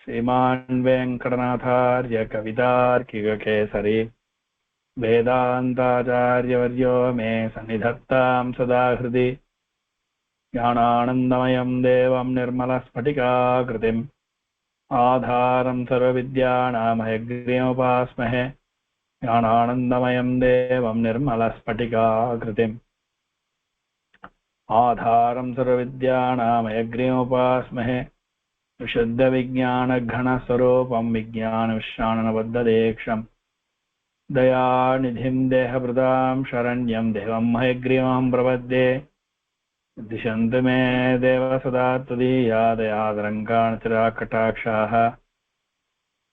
श्रीमान् वेङ्कटनाथार्य कवितार्किककेसरी वेदान्ताचार्यवर्यो मे सन्निधत्तां सदा हृदि ज्ञानानन्दमयं देवं निर्मलस्फटिकाकृतिम् आधारं सर्वविद्यानां हयग्रीवोपास्महे ज्ञानानन्दमयं देवं निर्मलस्फटिकाकृतिम् आधारं सर्वविद्यानां हयग्रीवोपास्महे विशुद्धविज्ञानघनस्वरूपं विज्ञानविश्राणनबद्धदेक्षं दयानिधिं देहभृतां शरण्यं देवं हयग्रीवं प्रपद्ये दिशन्तु मे देव सदा त्वदीया दयादरङ्गाणचिराकटाक्षाः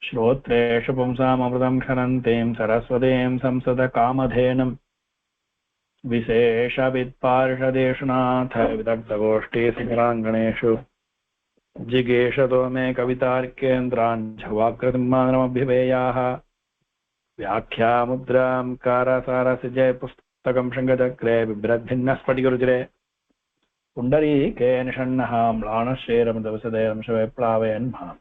श्रोत्रेषु पुंसामृतं क्षरन्तीं सरस्वतीं संसदकामधेनुं विशेषवित्पार्षदेषु नाथ विदग्धगोष्ठीशिखराङ्गणेषु जिगेशतो मे कवितार्केन्द्रान् झवाकृतिं मानमभ्युपेयाः व्याख्यामुद्रां कारसारसिजय पुस्तकं शृङ्गचक्रे बिभ्रद्भिन्नस्फटिकरुचिरे पुण्डरीके निषण्णः म्लानश्रीरमदवसदेरंशविप्लावयन् माम्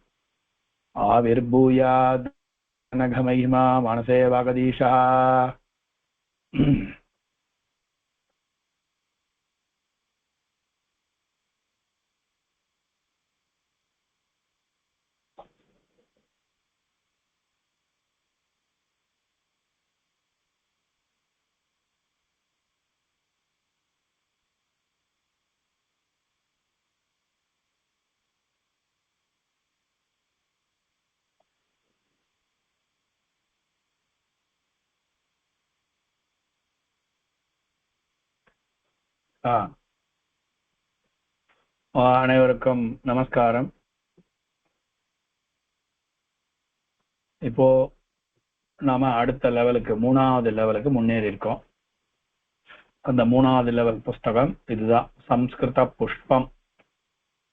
आविर्भूयादनघमहिमा मानसे वागदीशः அனைவருக்கும் நமஸ்காரம். இப்போ நாம அடுத்த லெவலுக்கு, மூணாவது லெவலுக்கு முன்னேறி இருக்கோம். அந்த மூணாவது லெவல் புஸ்தகம் இதுதான், சம்ஸ்கிருத புஷ்பம்.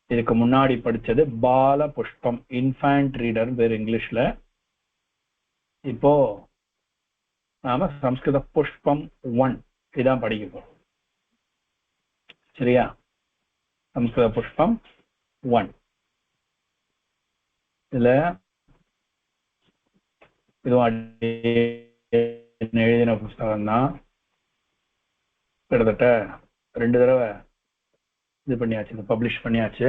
இதுக்கு முன்னாடி படிச்சது பால புஷ்பம், இன்ஃபேண்ட் ரீடர் வேறு இங்கிலீஷ்ல. இப்போ நாம சம்ஸ்கிருத புஷ்பம் 1 இதான் படிக்கிறோம். சரியா? சம்ஸ்கிருத புஷ்பம் 1 இதுல இதுவும் எழுதின புஸ்தகம் தான். கிட்டத்தட்ட 2 தடவை இது பண்ணியாச்சு, இது பப்ளிஷ் பண்ணியாச்சு.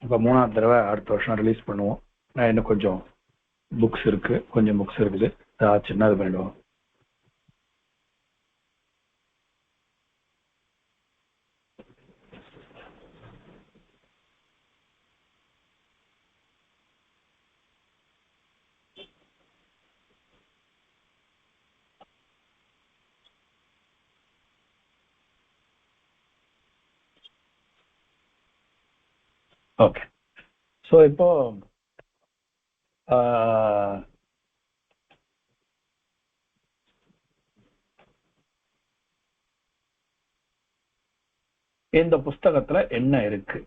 இப்போ 3ஆவது தடவை அடுத்த வருஷம் ரிலீஸ் பண்ணுவோம். நான் இன்னும் கொஞ்சம் புக்ஸ் இருக்குது, சின்னது பண்ணிடுவோம். ஓகே, ஸோ இப்போ இந்த புஸ்தகத்துல என்ன இருக்கு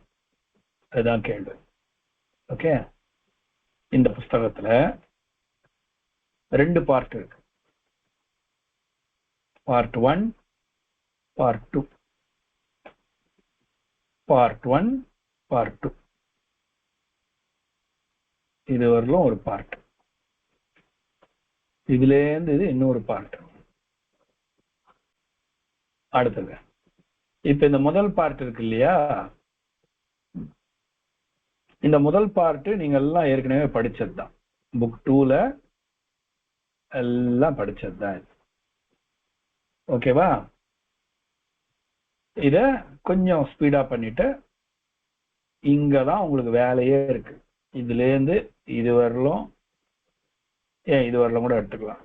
அதுதான் கேள்வி. ஓகே, இந்த புஸ்தகத்துல 2 பார்ட் இருக்கு. Part 1, part 2. பார்ட் 1, பார்ட் 2 இது வரலும் ஒரு பார்ட். இதுல இருந்து இது இன்னொரு பார்ட். அடுத்தது இப்ப இந்த முதல் பார்ட் இருக்கு இல்லையா, இந்த முதல் பார்ட் நீங்க எல்லாம் ஏற்கனவே படிச்சதுதான். புக் 2ல எல்லாம் படிச்சதுதான். ஓகேவா? இத கொஞ்சம் ஸ்பீடா பண்ணிட்டு இங்கதான் உங்களுக்கு வேலையே இருக்கு. இதுல இருந்து இது வரலும், இது வரலும் கூட எடுத்துக்கலாம்.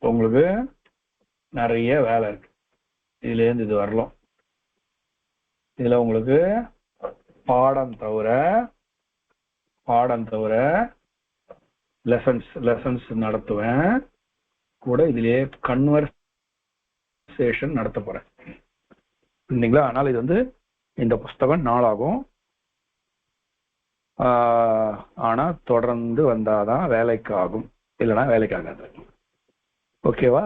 உங்களுக்கு நிறைய வேலை இருக்கு. இதுல இருந்து இது வரலாம். இதுல உங்களுக்கு பாடம் தவிர லெசன்ஸ் நடத்துவேன் கூட. இதுலயே கன்வர்சேஷன் நடத்த போறேன். இல்லைங்களா? அதனால இது வந்து இந்த புஸ்தகம் நாளாகும். ஆனா தொடர்ந்து வந்தாதான் வேலைக்கு ஆகும், இல்லைன்னா வேலைக்கு ஆகாது. ஓகேவா?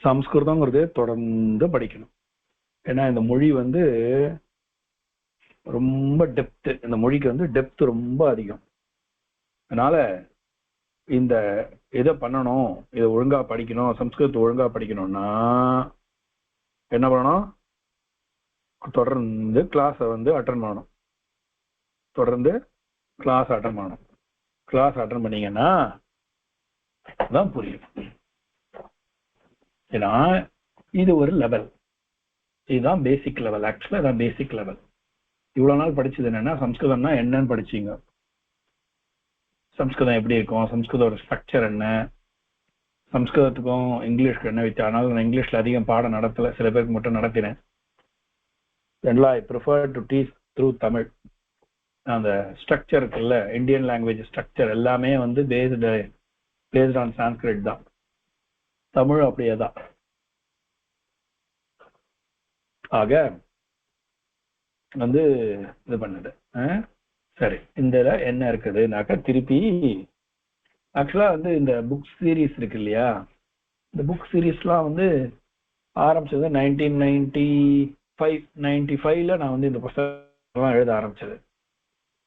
சம்ஸ்கிருதங்கிறது தொடர்ந்து படிக்கணும். ஏன்னா இந்த மொழி வந்து ரொம்ப டெப்த், இந்த மொழிக்கு வந்து டெப்த் ரொம்ப அதிகம். அதனால இந்த இதை பண்ணணும், இதை ஒழுங்கா படிக்கணும், சம்ஸ்கிருதத்தை ஒழுங்கா படிக்கணும்னா என்ன பண்ணணும்? தொடர்ந்து கிளாஸை வந்து அட்டன் பண்ணணும். தொடர்ந்து கிளாஸ் அட்டன் பண்ணணும். கிளாஸ் அட்டன் பண்ணீங்கன்னா தான் புரியும். ஏன்னா இது ஒரு லெவல், இதுதான் பேசிக் லெவல். ஆக்சுவலா இதான் பேசிக் லெவல். இவ்வளவு நாள் படிச்சது என்னன்னா சம்ஸ்கிருதம்னா என்னன்னு படிச்சீங்க, சம்ஸ்கிருதம் எப்படி இருக்கும், சம்ஸ்கிருதோட ஸ்ட்ரக்சர் என்ன, சம்ஸ்கிருதத்துக்கும் இங்கிலீஷ்க்கு என்ன வித்தியாசம். அதனால நான் இங்கிலீஷ்ல அதிகம் பாடம் நடத்தல, சில பேருக்கு மட்டும் நடத்தினேன். I prefer to teach through Tamil. அந்த ஸ்ட்ரக்சர் இருக்குல்ல, இந்தியன் லாங்குவேஜ் ஸ்ட்ரக்சர் எல்லாமே வந்து பேஸ்ட் ஆன் சான்ஸ்கிரிட் தான். தமிழ் அப்படியே தான். ஆக வந்து இது பண்ணுது. சரி, இந்த என்ன இருக்குதுனாக்கா திருப்பி ஆக்சுவலா வந்து இந்த புக் சீரீஸ் இருக்கு இல்லையா, இந்த புக் சீரீஸ்லாம் வந்து ஆரம்பிச்சது 1995 நான் வந்து இந்த புத்தகம்லாம் எழுத ஆரம்பிச்சது.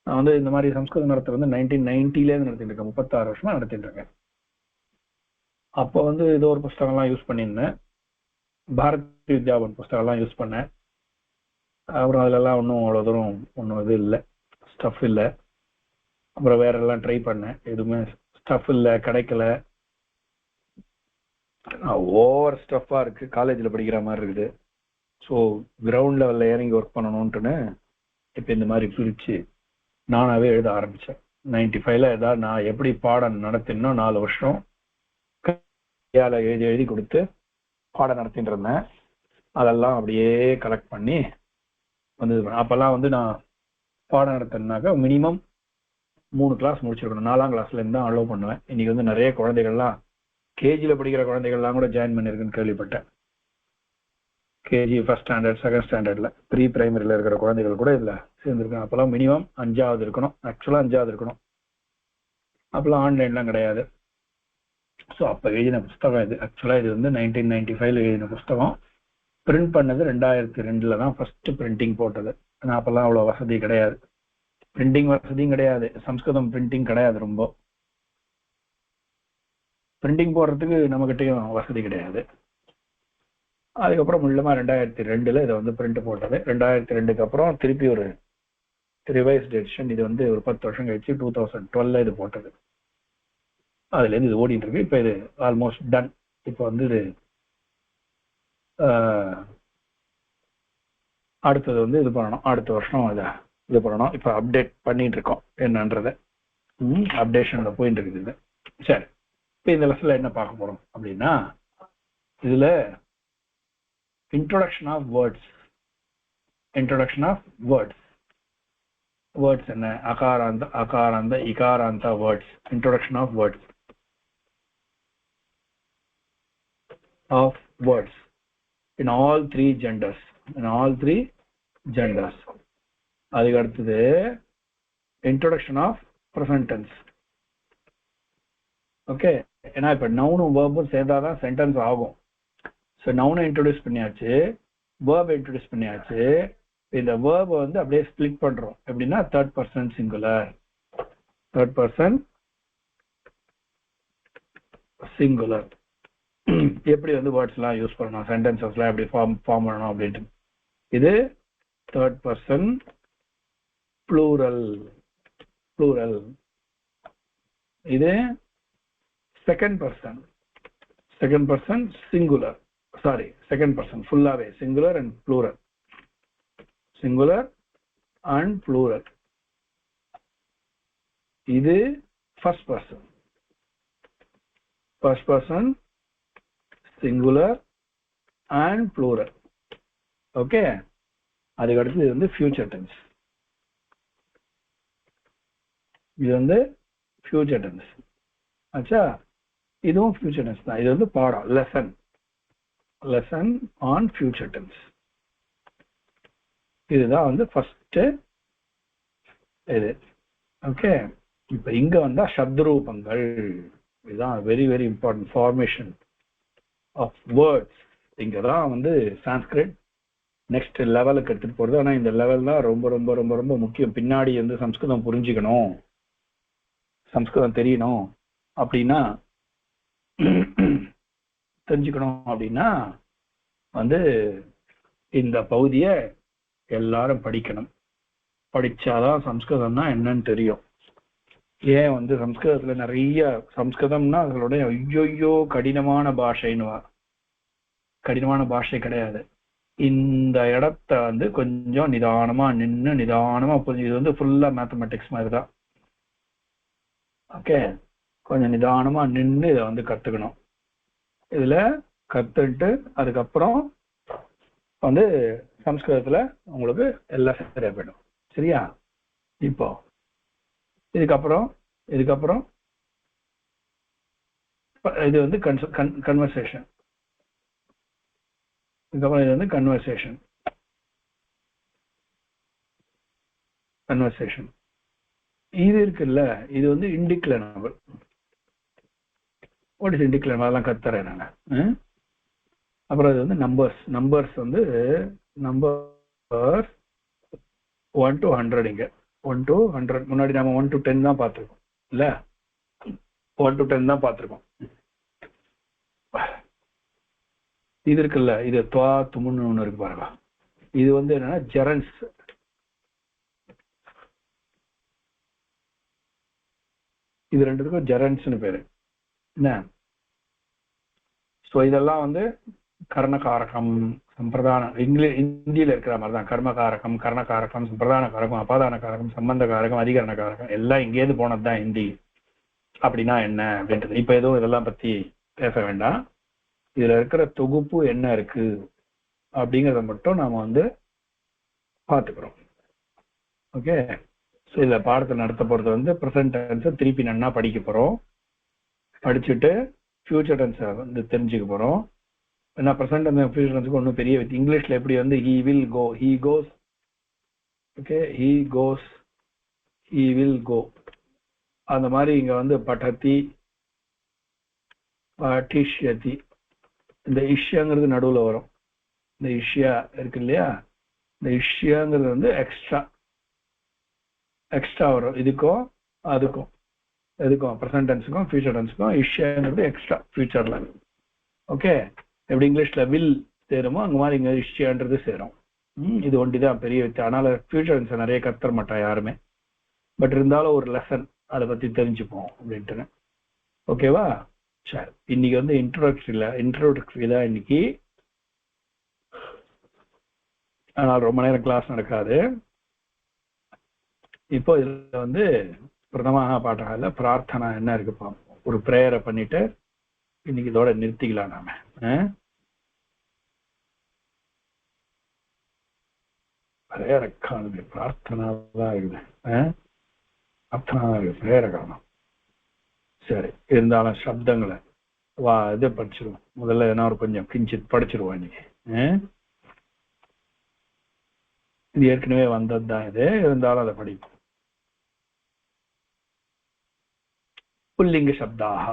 நான் வந்து இந்த மாதிரி சம்ஸ்கிருத நடத்த வந்து 1990 நடத்திட்டு இருக்கேன். 36 வருஷமா நடத்திட்டு இருக்கேன். அப்போ வந்து ஏதோ ஒரு புஸ்தகம்லாம் யூஸ் பண்ணியிருந்தேன், பாரதி வித்யாபன் புஸ்தகம்லாம் யூஸ் பண்ணேன். அப்புறம் அதுலலாம் ஒன்றும் அவ்வளோ தூரம் ஒன்றும் இது இல்லை, ஸ்டஃப் இல்லை. அப்புறம் வேற எல்லாம் ட்ரை பண்ணேன், எதுவுமே ஸ்டஃப் இல்லை, கிடைக்கல. ஓவர் ஸ்டஃப்பா இருக்கு, காலேஜில் படிக்கிற மாதிரி இருக்குது. ஸோ கிரவுண்ட் லெவலில் இறங்கி ஒர்க் பண்ணணும்ட்டுன்னு இப்போ இந்த மாதிரி பிரித்து நானாவே எழுத ஆரம்பித்தேன். 95 ஏதாவது நான் எப்படி பாடம் நடத்தினோ 4 வருஷம் கையால் எழுதி கொடுத்து பாடம் நடத்திட்டு இருந்தேன். அதெல்லாம் அப்படியே கலெக்ட் பண்ணி வந்து அப்பெல்லாம் வந்து நான் பாடம் நடத்தினாக்கா மினிமம் 3 கிளாஸ் முடிச்சிருக்கணும். 4ஆம் கிளாஸ்ல இருந்து தான் அலோவ் பண்ணுவேன். இன்னைக்கு வந்து நிறைய குழந்தைகள்லாம் கேஜியில் படிக்கிற குழந்தைகள்லாம் கூட ஜாயின் பண்ணியிருக்குன்னு கேள்விப்பட்டேன். கேஜி ஃபர்ஸ்ட் ஸ்டாண்டர்ட், செகண்ட் ஸ்டாண்டர்ட்ல, ப்ரீ பிரைமரியில் இருக்கிற குழந்தைகள் கூட இதில் சேர்ந்துருக்கேன். அப்போல்லாம் மினிமம் 5ஆவது இருக்கணும், ஆக்சுவலாக 5ஆவது இருக்கணும். அப்போல்லாம் ஆன்லைன்லாம் கிடையாது. ஸோ அப்போ எழுதின புஸ்தகம் இது. ஆக்சுவலாக இது வந்து 1995 எழுதின புஸ்தகம். பிரிண்ட் பண்ணது 2002 தான் ஃபர்ஸ்ட் பிரிண்டிங் போட்டது. ஆனால் அப்போல்லாம் அவ்வளோ வசதி கிடையாது, பிரிண்டிங் வசதியும் கிடையாது, சம்ஸ்கிருதம் பிரிண்டிங் கிடையாது, ரொம்ப பிரிண்டிங் போடுறதுக்கு நம்மகிட்டையும் வசதி கிடையாது. அதுக்கப்புறம் முள்ளமா 2002 இதை வந்து பிரிண்ட் போட்டது. 2002க்கு அப்புறம் திருப்பி ஒரு ரிவைஸ்ட் எடிஷன், இது வந்து ஒரு 10 வருஷம் கழிச்சு 2012 இது போட்டது. அதுலேருந்து இது ஓடிட்டு இருக்கு. இப்போ இது ஆல்மோஸ்ட் டன். இப்போ வந்து இது அடுத்தது வந்து இது பண்ணணும், அடுத்த வருஷம் இதை இது பண்ணணும். இப்போ அப்டேட் பண்ணிட்டு இருக்கோம் என்னன்றதை. அப்டேஷன்ல போயிட்டு இருக்குது இது. சரி, இப்போ இந்த லெசன்ல என்ன பார்க்க போறோம் அப்படின்னா, இதுல introduction of words. Words என்ன? அகாராந்த, அகாராந்த, இகாராந்த words. Introduction of words. In all three genders. அதுக்கு அடுத்தது introduction of present tense. Okay, ஏன்னா இப்ப நவுனும் வேர்பும் சேர்ந்தாதான் சென்டென்ஸ் ஆகும். ஸோ நவுனை இன்ட்ரோடியூஸ் பண்ணியாச்சு, வேர்பை இன்ட்ரோடியூஸ் பண்ணியாச்சு. இந்த வேர்பை வந்து அப்படியே ஸ்பிளிட் பண்றோம். எப்படின்னா தேர்ட் பர்சன் சிங்குலர், எப்படி வந்து வேர்ட்ஸ் எல்லாம் யூஸ் பண்ணணும், சென்டென்சஸ் எல்லாம் எப்படி ஃபார்ம் பண்ணணும் அப்படின்ட்டு. இது தேர்ட் பர்சன் ப்ளூரல். இது second person singular. Second person ஃபுல்லாவே சிங்குலர் அண்ட் ப்ளூரல். இது first person singular and plural. Okay, அதுக்கு அடுத்து இது வந்து ஃபியூச்சர் டென்ஸ். ஆச்சா, இதுவும் ஃபியூச்சர் டென்ஸ் தான். இது வந்து பாடம், லெசன் ஆன் ஃபியூச்சர் டென்ஸ். இதுதான் வந்து ஃபர்ஸ்ட் இது. ஓகே, இப்ப இங்க வந்தா சப்தரூபங்கள். இதுதான் very very important formation of words. இங்கதான் வந்து சான்ஸ்கிரிட் நெக்ஸ்ட் லெவலுக்கு எடுத்துட்டு போறது. ஆனா இந்த லெவல் தான் ரொம்ப ரொம்ப ரொம்ப ரொம்ப முக்கியம். பின்னாடி வந்து சம்ஸ்கிருதம் புரிஞ்சுக்கணும், சம்ஸ்கிருதம் தெரியணும் அப்படின்னா, தெரிஞ்சுக்கணும் அப்படின்னா வந்து இந்த பகுதியை எல்லாரும் படிக்கணும். படிச்சாதான் சம்ஸ்கிருதம்னா என்னன்னு தெரியும். ஏன் வந்து சம்ஸ்கிருதத்துல நிறைய சம்ஸ்கிருதம்னா அதனுடைய ஐயோ கடினமான பாஷைன்னு, கடினமான பாஷை கிடையாது. இந்த இடத்த வந்து கொஞ்சம் நிதானமா நின்று நிதானமா புரிஞ்சு, இது வந்து ஃபுல்லா மேத்தமெட்டிக்ஸ் மாதிரி தான். ஓகே, கொஞ்சம் நிதானமா நின்று இதை வந்து கத்துக்கணும். இதுல கத்துட்டு அதுக்கப்புறம் வந்து சம்ஸ்கிருதத்துல உங்களுக்கு எல்லாம் சரியா போயிடும். சரியா? இப்போ இதுக்கப்புறம் இது வந்து கன்வர்சேஷன். இதுக்கப்புறம் இது வந்து கன்வர்சேஷன். இது இருக்குல்ல, இது வந்து இன்டிக்ளைனபிள். What is இன்டிக்ளைனபிள்? அதெல்லாம் கத்துறேன் நான். அப்புறம் இது வந்து நம்பர்ஸ் வந்து நம்பர் 1 to 100. இங்க 1 to 100 முன்னாடி நாம 1 to 10 தான் பார்த்திருக்கோம் இல்ல? 1 to 10 தான் பார்த்திருக்கோம். இது இருக்குல்ல, இது துவா துமுன்னு ஒண்ணு இருக்கு பாருங்க. இது வந்து என்னன்னா ஜெரன்ஸ். இது ரெண்டுத்துக்கும் ஜெரன்ஸ்னு பேரு என்ன. ஸோ இதெல்லாம் வந்து கர்ணகாரகம், சம்பிரதான, இந்தியில இருக்கிற மாதிரி தான். கர்மகாரகம், கர்ணகாரகம், சம்பிரதான காரகம், அபாதான காரகம், சம்பந்த காரகம், அதிகரண காரகம் எல்லாம் இங்கேருந்து போனது தான் ஹிந்தி. அப்படின்னா என்ன அப்படின்றது இப்ப எதுவும் இதெல்லாம் பத்தி பேச வேண்டாம். இதுல இருக்கிற தொகுப்பு என்ன இருக்கு அப்படிங்கிறத மட்டும் நாம வந்து பார்த்துக்கிறோம். ஓகே, ஸோ இதுல பாடத்தை நடத்த போறது வந்து ப்ரெசன்ட் டென்ஸை திருப்பி நன்னா படிக்க போறோம். படிச்சுட்டு ஃபியூச்சர் டென்ஸை வந்து தெரிஞ்சுக்க போறோம். ஏன்னா ப்ரெசன்ட் டென்ஸ் ஃபியூச்சர் டென்ஸுக்கு ஒன்றும் பெரிய இங்கிலீஷ்ல எப்படி வந்து he will go, he goes, okay, he goes, he will go, அந்த மாதிரி இங்க வந்து படதி, பட்டிஷ்யதி, இந்த இஷ்யங்கிறது நடுவுல வரும். இந்த இஷ்யா இருக்கு இல்லையா, இந்த இஷ்யாங்கிறது வந்து எக்ஸ்ட்ரா வரும். இதுக்கும் அதுக்கும் எதுக்கும் ப்ரெசன்ட் டென்ஸுக்கும் ஃபியூச்சர் டென்ஸுக்கும் இஷ்யாங்கிறது எக்ஸ்ட்ரா ஃபியூச்சர்ல. ஓகே, எப்படி இங்கிலீஷ்ல வில் சேருமோ அங்க மாதிரி இங்க இஷ்யான்றது சேரும். இது ஒண்டிதான் பெரிய வித்தியாசம். அதனால ஃபியூச்சர் டென்ஸை நிறைய கத்துற மாட்டா யாருமே. பட் இருந்தாலும் ஒரு லெசன் அதை பத்தி தெரிஞ்சுப்போம் அப்படின்ட்டு. ஓகேவா? சரி, இன்னைக்கு வந்து இன்ட்ரோடக்டரி தான் இன்னைக்கு. ஆனால் ரொம்ப நேரம் கிளாஸ் நடக்காது. இப்போ இதுல வந்து பிரதமாக பாட்டகல்ல பிரார்த்தனா என்ன இருக்கு பார்ப்போம். ஒரு பிரேயரை பண்ணிட்டு இன்னைக்கு இதோட நிறுத்திக்கலாம் நாம. பிரேயரை காணுது, பிரார்த்தனா தான் இருக்குது. பிரார்த்தனா தான் இருக்கு, பிரேயரை காணும். சரி, இருந்தாலும் சப்தங்களை இதை படிச்சிருவோம். முதல்ல என்ன ஒரு கொஞ்சம் கிஞ்சித் படிச்சிருவோம் இன்னைக்கு. இது ஏற்கனவே வந்தது தான். இது இருந்தாலும் அதை படிப்போம். புல்லிங்க சப்தாக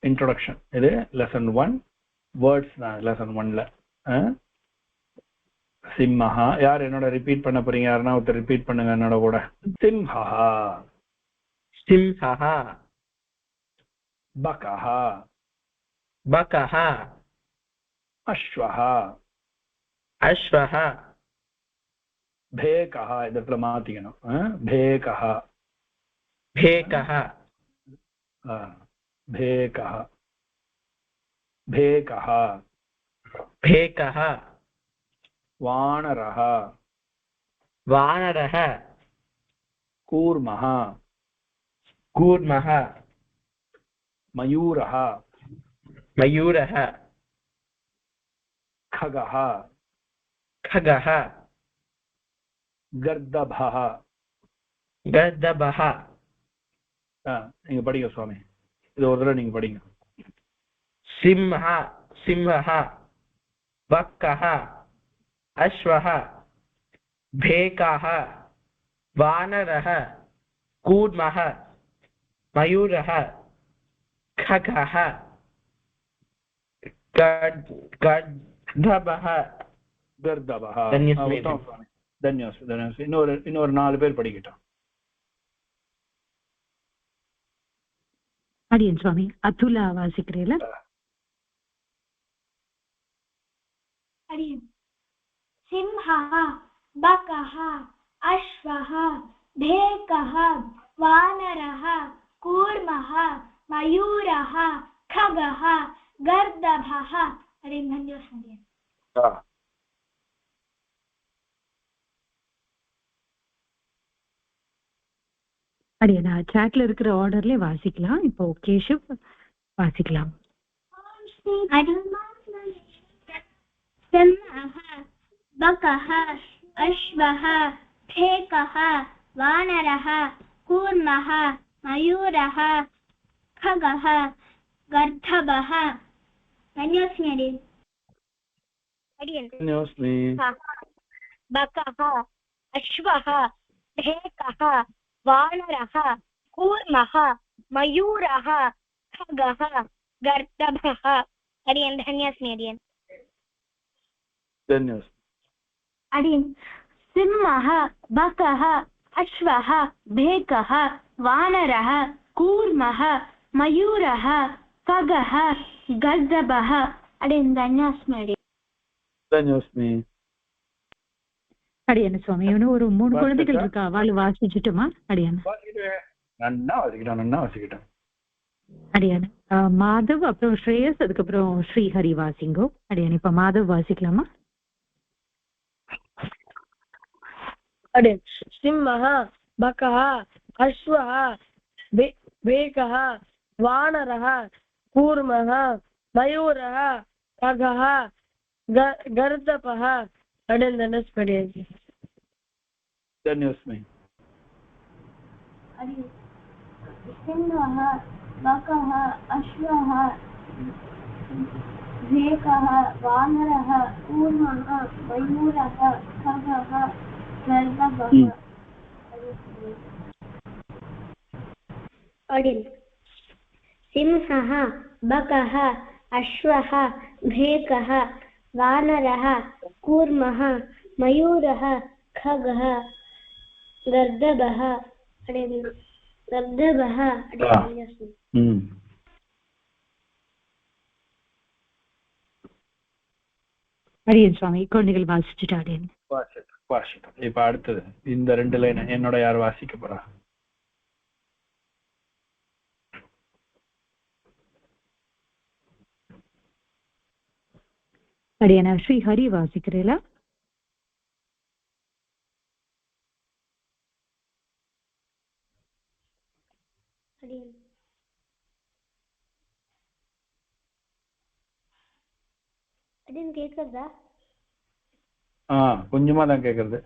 இன்ட்ரோடக்ஷன். இது லெசன் 1 வேர்ட்ஸ் தான். லெசன் 1ல சிம்மஹா. யார் என்னோட ரிப்பீட் பண்ண போறீங்க? யாருன்னா ஒருத்தர் ரிப்பீட் பண்ணுங்க என்னோட கூட. சிம்ஹா, சிம்ஹா, பகஹா, பகஹா, அஸ்வஹா, அஸ்வஹா, பேகஹா. இந்த இடத்துல மாத்திக்கணும். பேகஹா, பேகஹா, பேகஹா, பேகஹா, பேகஹா, வானரஹா, வானரஹ, கூர்மஹா, கூர்மஹ, மயூரஹா, மயூரஹ, खगः, खगः, गर्दभः. गर्दभः. நீங்க படிங்க சுவாமி, இது ஒரு தடவை நீங்க படிங்க. सिंह, सिंहः, बकः, अश्वः, भेकः, वानरः, कूर्मः, मयूरः, खगः, गर्दभः, கர்தபः தன்யஸ்மை உத்தமம் சுவாமி தன்யவாஸ்மி இன்னொரு 4 பேர் படிக்கட்டும் அடியன் சுவாமி அதுலா வாசிக்கிறீங்களா अडियन् सिंहः बकः अश्वः भेकः वानरः कूर्मः मयूरः खगः गर्दभः अडियन् धन्यवादः அடியனா சாட்ல இருக்கிற ஆர்டர்ல வாசிக்கலாம் இப்போ கேஷவ் வாசிக்கலாம் सिंहः बकः अश्वः भेकः वानरः कूर्मः मयूरः खगः गर्दभः धन्यवादः धन्यवास्मि बकः अश्वः भेकः वानरः कूर्मः मयूरः खगः गर्दभः अडियन् धन्यवास्मि अडियन् धन्यवास्मि अडियन् सिंहः बकः अश्वः भेकः वानरः कूर्मः मयूरः खगः गर्दभः अडियन् धन्यवास्मि धन्यवास्मि அடியன சுவாமி இன்னும் ஒரு 3 குழந்தைகள் இருக்கா அவளை வாசிச்சுட்டுமா அடியன நன்னா வாசிக்கிட்டான் அடியன மாதவ் அப்புறம் ஸ்ரேயஸ் அதுக்கப்புறம் ஸ்ரீஹரி வாசிங்கோ அடியன இப்ப மாதவ் வாசிக்கலாமா अडियन् सिंहः बकः अश्वः भेकः वानरः कूर्मः मयूरः खगः गर्दभः अडियन् धन्यवादः धन्यवास्मि सिंहः बकः अश्वः भेकः वानरः कूर्मः मयूरः खगः गर्दभः अडियन् सिंहः बकः अश्वः भेकः वानरः कूर्मः मयूरः खगः गर्दभः गर्दभः அடியன் சுவாமி குழந்தைகள் வாசிச்சுட்டு அடியன் வாசிட்டோம் இப்ப அடுத்தது இந்த 2 லைன் என்னோட யார் வாசிக்க போறா அடியனா ஸ்ரீஹரி வாசிக்கிறீங்களா அடியன் கேக்குதா கொஞ்சமா தான் கேக்குறது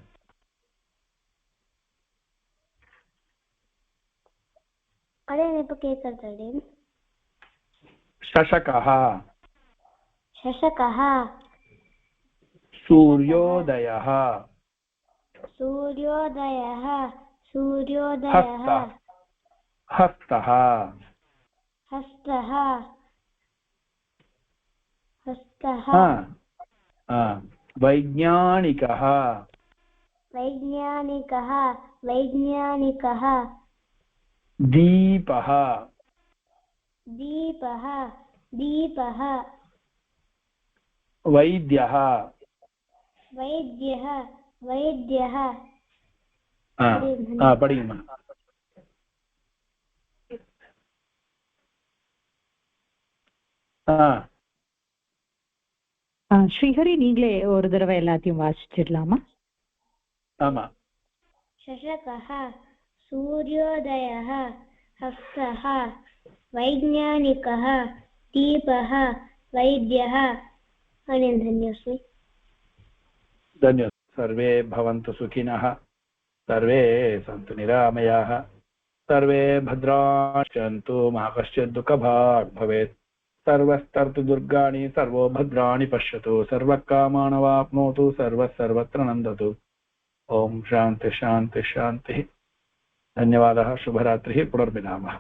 அடியன் இப்ப கேக்குதா அடியன் शशकः शशकः सूर्योदयः सूर्योदयः सूर्योदयः हस्तः हस्तः हस्तः वैज्ञानिकः वैज्ञानिकः वैज्ञानिकः दीपः दीपः दीपः वैद्यः वैद्यः वैद्यः படிங்கம்மா ஸ்ரீஹரி நீங்களே ஒரு தடவை எல்லாத்தையும் வாசிச்சிடலாமா ஆமா शशकः सूर्योदयः हस्तः वैज्ञानिकः दीपः वैद्यः धन्योऽस्मि धन्यवादः सर्वे भवन्तु सुखिनः सर्वे सन्तु निरामयाः सर्वे भद्राणि पश्यन्तु मा कश्चित् दुःखभाग् भवेत् सर्वस्तर्तु दुर्गाणि सर्वो भद्राणि पश्यतु सर्वकामानवाप्नोतु सर्वत्र नन्दतु ओम शांति शांति शांति धन्यवादः शुभरात्रिः पुनर्मिलामः।